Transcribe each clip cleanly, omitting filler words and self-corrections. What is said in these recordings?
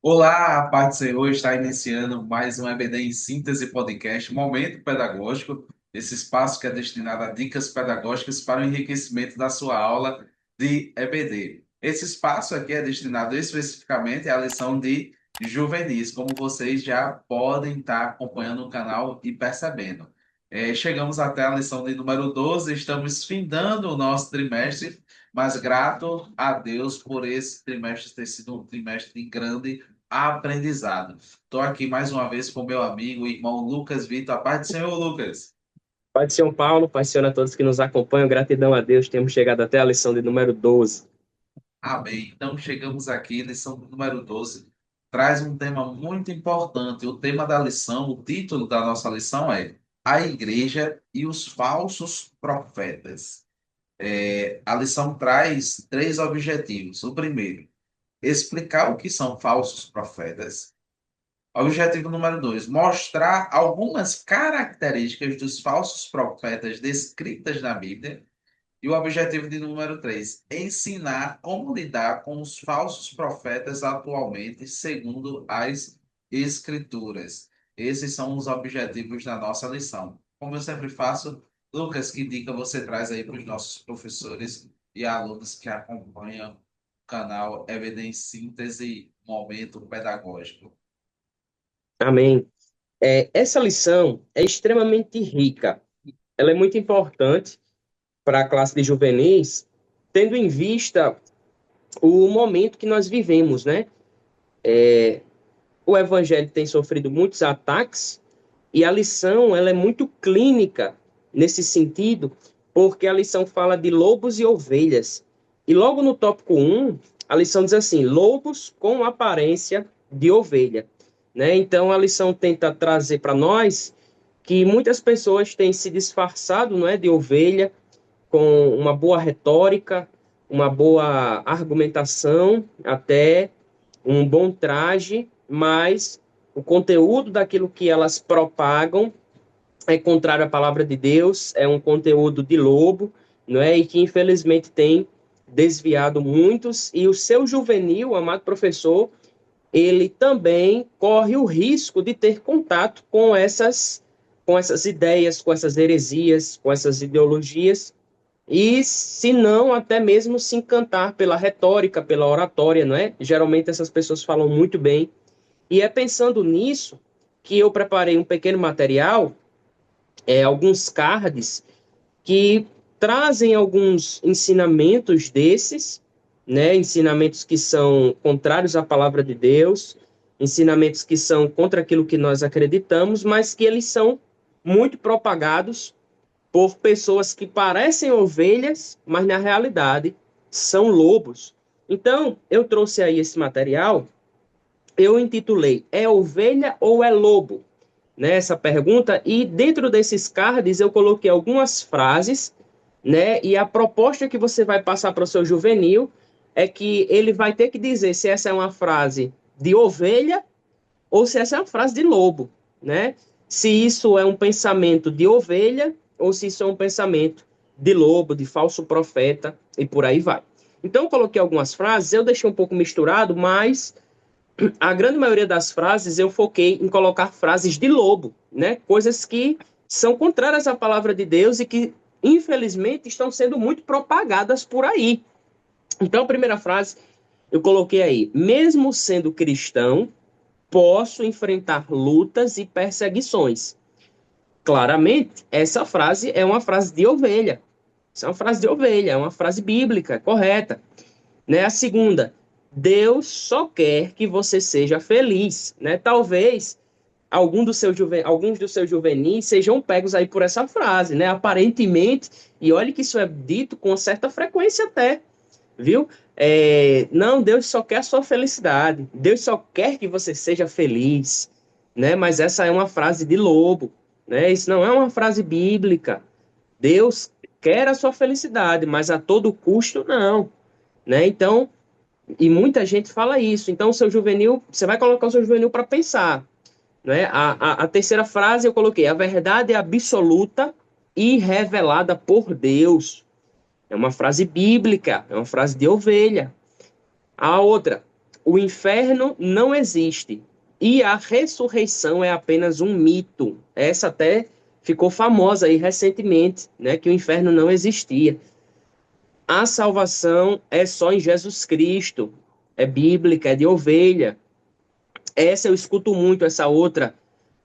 Olá, a paz do Senhor está iniciando mais um EBD em Síntese Podcast, Momento Pedagógico, esse espaço que é destinado a dicas pedagógicas para o enriquecimento da sua aula de EBD. Esse espaço aqui é destinado especificamente à lição de juvenis, como vocês já podem estar acompanhando o canal e percebendo. Chegamos até a lição de número 12, estamos findando o nosso trimestre, mas grato a Deus por esse trimestre ter sido um trimestre grande aprendizado. Estou aqui mais uma vez com meu amigo e irmão Lucas Vitor. A paz do Senhor, Lucas. Pai de São Paulo, Pai do Senhor a todos que nos acompanham, gratidão a Deus, temos chegado até a lição de número 12. Amém. Então, chegamos aqui, lição número 12. Traz um tema muito importante. O tema da lição, o título da nossa lição é A Igreja e os Falsos Profetas. A lição traz três objetivos. O primeiro, explicar o que são falsos profetas. Objetivo número 2, mostrar algumas características dos falsos profetas descritas na Bíblia. E o objetivo de número 3, ensinar como lidar com os falsos profetas atualmente, segundo as Escrituras. Esses são os objetivos da nossa lição. Como eu sempre faço, Lucas, que dica você traz aí para os nossos professores e alunos que acompanham o canal Evidência Síntese Momento Pedagógico? Amém. Essa lição é extremamente rica, ela é muito importante para a classe de juvenis, tendo em vista o momento que nós vivemos, né? O evangelho tem sofrido muitos ataques e a lição ela é muito clínica nesse sentido, porque a lição fala de lobos e ovelhas. E logo no tópico um a lição diz assim: lobos com aparência de ovelha. Né? Então, a lição tenta trazer para nós que muitas pessoas têm se disfarçado, não é, de ovelha, com uma boa retórica, uma boa argumentação, até um bom traje, mas o conteúdo daquilo que elas propagam é contrário à palavra de Deus, é um conteúdo de lobo, não é? E que infelizmente tem desviado muitos, e o seu juvenil, amado professor, ele também corre o risco de ter contato com essas ideias, com essas heresias, com essas ideologias, e se não, até mesmo se encantar pela retórica, pela oratória, não é? Geralmente essas pessoas falam muito bem, e é pensando nisso que eu preparei um pequeno material, alguns cards, que trazem alguns ensinamentos desses, né? Ensinamentos que são contrários à palavra de Deus, ensinamentos que são contra aquilo que nós acreditamos, mas que eles são muito propagados por pessoas que parecem ovelhas, mas na realidade são lobos. Então, eu trouxe aí esse material, eu intitulei É ovelha ou é lobo? Né, essa pergunta, e dentro desses cards eu coloquei algumas frases, né, e a proposta que você vai passar para o seu juvenil é que ele vai ter que dizer se essa é uma frase de ovelha ou se essa é uma frase de lobo, né? Se isso é um pensamento de ovelha ou se isso é um pensamento de lobo, de falso profeta e por aí vai. Então eu coloquei algumas frases, eu deixei um pouco misturado, mas a grande maioria das frases eu foquei em colocar frases de lobo, né? Coisas que são contrárias à palavra de Deus e que, infelizmente, estão sendo muito propagadas por aí. Então, a primeira frase eu coloquei aí: mesmo sendo cristão, posso enfrentar lutas e perseguições. Claramente, essa frase é uma frase de ovelha. Isso é uma frase de ovelha, é uma frase bíblica, correta. Né? A segunda, Deus só quer que você seja feliz, né? Talvez alguns dos seus juvenis sejam pegos aí por essa frase, né? Aparentemente, e olha que isso é dito com certa frequência até, viu? Não, Deus só quer a sua felicidade, Deus só quer que você seja feliz, né? Mas essa é uma frase de lobo, né? Isso não é uma frase bíblica. Deus quer a sua felicidade, mas a todo custo não, né? Então, e muita gente fala isso. Então, o seu juvenil, você vai colocar o seu juvenil para pensar. Né? A terceira frase eu coloquei: a verdade é absoluta e revelada por Deus. É uma frase bíblica, é uma frase de ovelha. A outra: o inferno não existe e a ressurreição é apenas um mito. Essa até ficou famosa aí recentemente, né, que o inferno não existia. A salvação é só em Jesus Cristo, é bíblica, é de ovelha. Essa eu escuto muito, essa outra.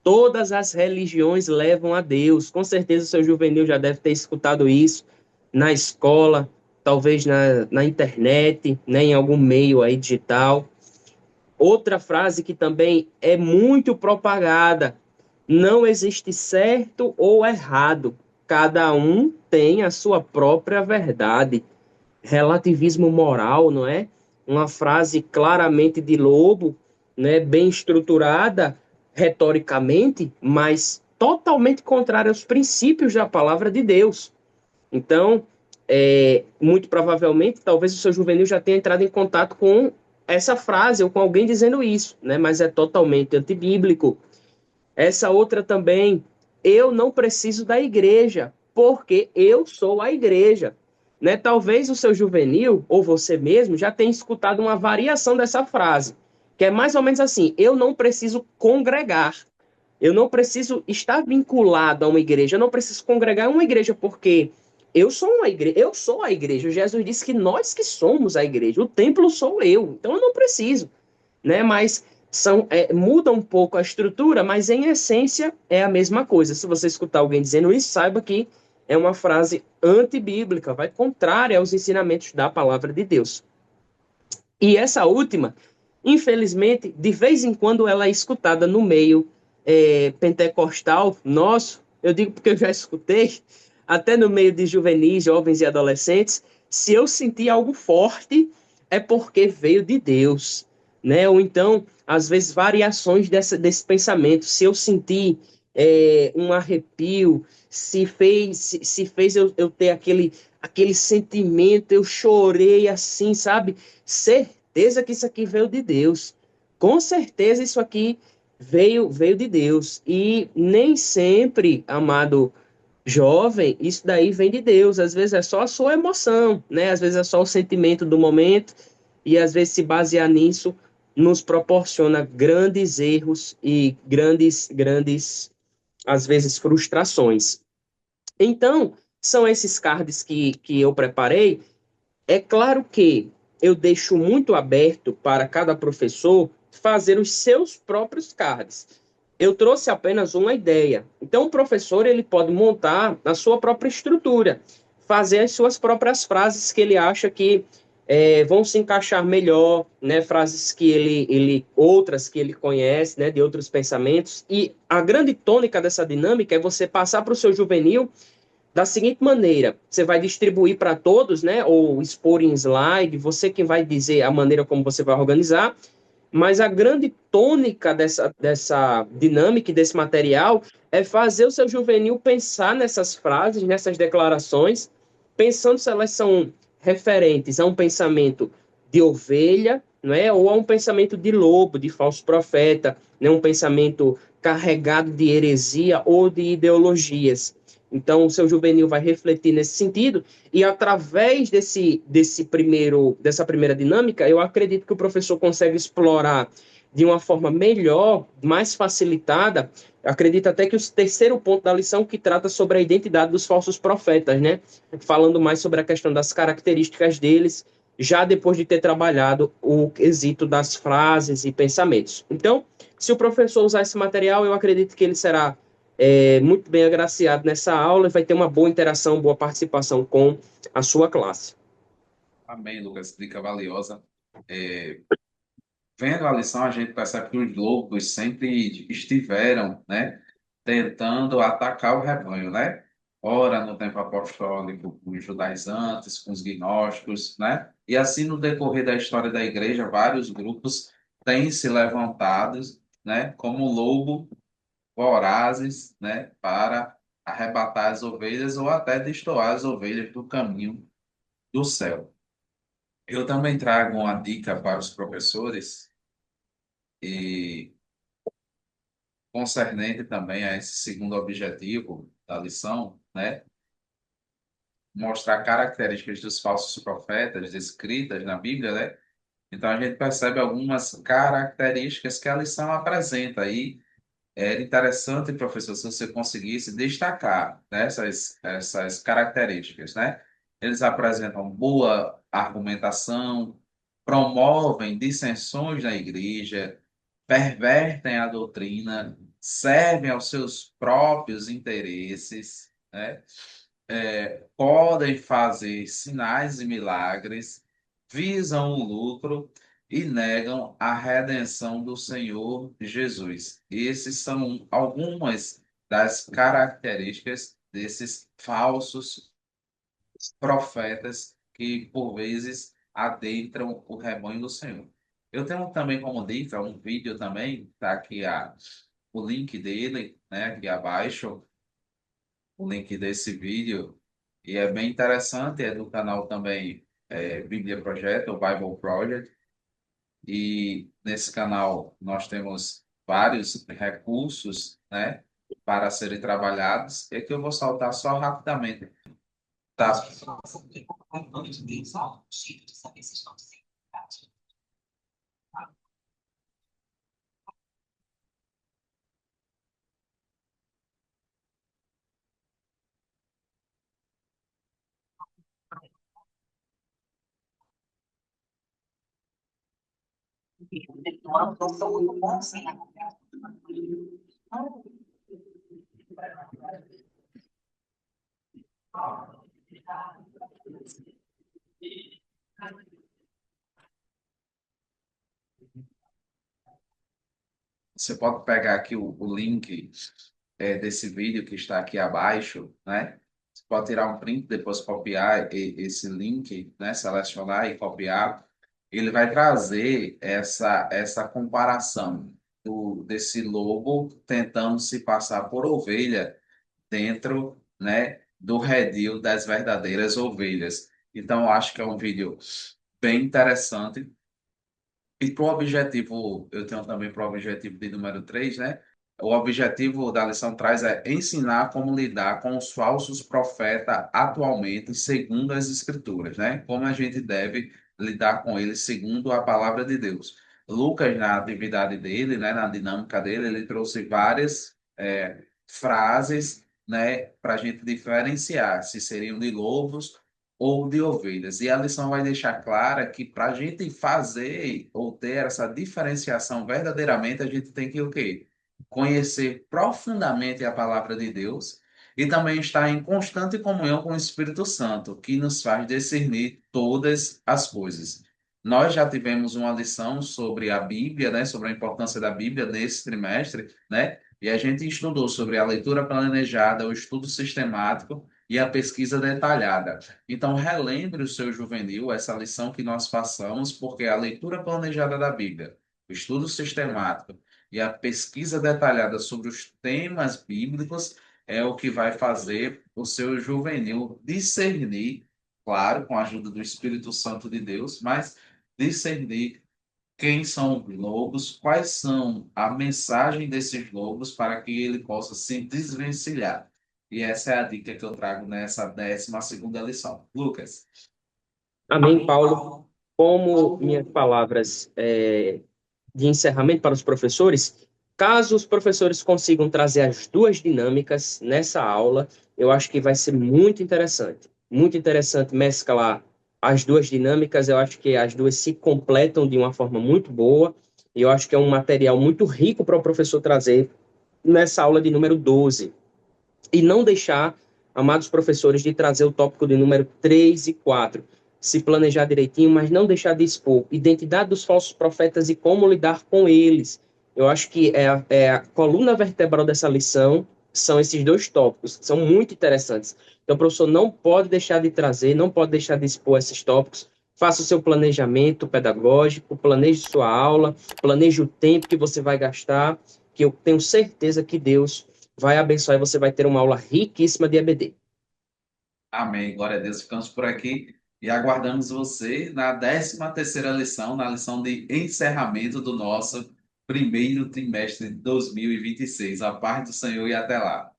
Todas as religiões levam a Deus. Com certeza o seu juvenil já deve ter escutado isso na escola, talvez na internet, né, em algum meio aí digital. Outra frase que também é muito propagada: não existe certo ou errado. Cada um tem a sua própria verdade. Relativismo moral, não é? Uma frase claramente de Lobo, né? Bem estruturada retoricamente, mas totalmente contrária aos princípios da palavra de Deus. Então, muito provavelmente, talvez o seu juvenil já tenha entrado em contato com essa frase ou com alguém dizendo isso, né? Mas é totalmente antibíblico. Essa outra também, eu não preciso da igreja, porque eu sou a igreja. Né? Talvez o seu juvenil, ou você mesmo, já tenha escutado uma variação dessa frase, que é mais ou menos assim: eu não preciso congregar, eu não preciso estar vinculado a uma igreja, eu não preciso congregar em uma igreja, porque eu sou uma igreja, eu sou a igreja. Jesus disse que nós que somos a igreja, o templo sou eu, então eu não preciso, né? Mas muda um pouco a estrutura, mas em essência é a mesma coisa. Se você escutar alguém dizendo isso, saiba que é uma frase antibíblica, vai contrária aos ensinamentos da palavra de Deus. E essa última, infelizmente, de vez em quando ela é escutada no meio pentecostal nosso, eu digo porque eu já escutei, até no meio de juvenis, jovens e adolescentes. Se eu sentir algo forte, é porque veio de Deus, né? Ou então, às vezes, variações desse pensamento. Se eu sentir um arrepio, se fez eu ter aquele sentimento, eu chorei assim, sabe? Certeza que isso aqui veio de Deus. Com certeza isso aqui veio de Deus. E nem sempre, amado jovem, isso daí vem de Deus. Às vezes é só a sua emoção, né? Às vezes é só o sentimento do momento, e às vezes se basear nisso nos proporciona grandes erros e grandes, às vezes, frustrações. Então, são esses cards que eu preparei. É claro que eu deixo muito aberto para cada professor fazer os seus próprios cards. Eu trouxe apenas uma ideia. Então, o professor ele pode montar a sua própria estrutura, fazer as suas próprias frases que ele acha que vão se encaixar melhor, né? Frases que outras que ele conhece, né? De outros pensamentos. E a grande tônica dessa dinâmica é você passar para o seu juvenil da seguinte maneira: você vai distribuir para todos, né, ou expor em slide, você que vai dizer a maneira como você vai organizar, mas a grande tônica dessa dinâmica e desse material é fazer o seu juvenil pensar nessas frases, nessas declarações, pensando se elas são referentes a um pensamento de ovelha, não é? Ou a um pensamento de lobo, de falso profeta, né? Um pensamento carregado de heresia ou de ideologias. Então, o seu juvenil vai refletir nesse sentido, e através dessa primeira dinâmica, eu acredito que o professor consegue explorar de uma forma melhor, mais facilitada. Acredito até que o terceiro ponto da lição que trata sobre a identidade dos falsos profetas, né? Falando mais sobre a questão das características deles, já depois de ter trabalhado o quesito das frases e pensamentos. Então, se o professor usar esse material, eu acredito que ele será muito bem agraciado nessa aula e vai ter uma boa interação, boa participação com a sua classe. Amém, Lucas. Dica valiosa. É, Vendo a lição, a gente percebe que os lobos sempre estiveram, né, tentando atacar o rebanho, né? Ora no tempo apostólico, com os judaizantes, com os gnósticos, né? E assim, no decorrer da história da igreja, vários grupos têm se levantado, né, como lobo vorazes, né, para arrebatar as ovelhas ou até destoar as ovelhas do caminho do céu. Eu também trago uma dica para os professores e concernente também a esse segundo objetivo da lição, né? Mostrar características dos falsos profetas descritas na Bíblia, né? Então, a gente percebe algumas características que a lição apresenta. E era interessante, professor, se você conseguisse destacar, né, essas características, né? Eles apresentam boa argumentação, promovem dissensões na igreja, pervertem a doutrina, servem aos seus próprios interesses, né? Podem fazer sinais e milagres, visam o lucro e negam a redenção do Senhor Jesus. Esses são algumas das características desses falsos profetas que, por vezes, adentram o rebanho do Senhor. Eu tenho também como dica um vídeo também, tá aqui o link dele, né, aqui abaixo, o link desse vídeo, e é bem interessante, é do canal também Bíblia Project, ou Bible Project, e nesse canal nós temos vários recursos, né, para serem trabalhados, e que eu vou saltar só rapidamente. Tá? Você pode pegar aqui o link desse vídeo que está aqui abaixo, né? Você pode tirar um print, depois copiar esse link, né? Selecionar e copiar. Ele vai trazer essa comparação desse lobo tentando se passar por ovelha dentro, né, do redil das verdadeiras ovelhas. Então, eu acho que é um vídeo bem interessante. E para o objetivo, eu tenho também para o objetivo de número 3, né? O objetivo da lição traz é ensinar como lidar com os falsos profetas atualmente, segundo as Escrituras, né? Como a gente deve lidar com eles segundo a palavra de Deus. Lucas, na atividade dele, né, na dinâmica dele, ele trouxe várias frases, né, para a gente diferenciar se seriam de lobos ou de ovelhas. E a lição vai deixar clara que para a gente fazer ou ter essa diferenciação verdadeiramente, a gente tem que o quê? Conhecer profundamente a palavra de Deus e também estar em constante comunhão com o Espírito Santo, que nos faz discernir todas as coisas. Nós já tivemos uma lição sobre a Bíblia, né, sobre a importância da Bíblia nesse trimestre, né? E a gente estudou sobre a leitura planejada, o estudo sistemático e a pesquisa detalhada. Então, relembre o seu juvenil essa lição que nós passamos, porque a leitura planejada da Bíblia, o estudo sistemático e a pesquisa detalhada sobre os temas bíblicos é o que vai fazer o seu juvenil discernir, claro, com a ajuda do Espírito Santo de Deus, mas discernir quem são os lobos, quais são a mensagem desses lobos para que ele possa se desvencilhar. E essa é a dica que eu trago nessa 12ª lição. Lucas. Amém, Paulo. Como minhas palavras de encerramento para os professores, caso os professores consigam trazer as duas dinâmicas nessa aula, eu acho que vai ser muito interessante. Muito interessante mesclar as duas dinâmicas, eu acho que as duas se completam de uma forma muito boa, e eu acho que é um material muito rico para o professor trazer nessa aula de número 12. E não deixar, amados professores, de trazer o tópico de número 3 e 4. Se planejar direitinho, mas não deixar de expor identidade dos falsos profetas e como lidar com eles. Eu acho que é a coluna vertebral dessa lição são esses dois tópicos, que são muito interessantes. Então, o professor não pode deixar de trazer, não pode deixar de expor esses tópicos. Faça o seu planejamento pedagógico, planeje sua aula, planeje o tempo que você vai gastar, que eu tenho certeza que Deus vai abençoar e você vai ter uma aula riquíssima de EBD. Amém. Glória a Deus. Ficamos por aqui e aguardamos você na 13ª lição, na lição de encerramento do nosso primeiro trimestre de 2026. A paz do Senhor e até lá.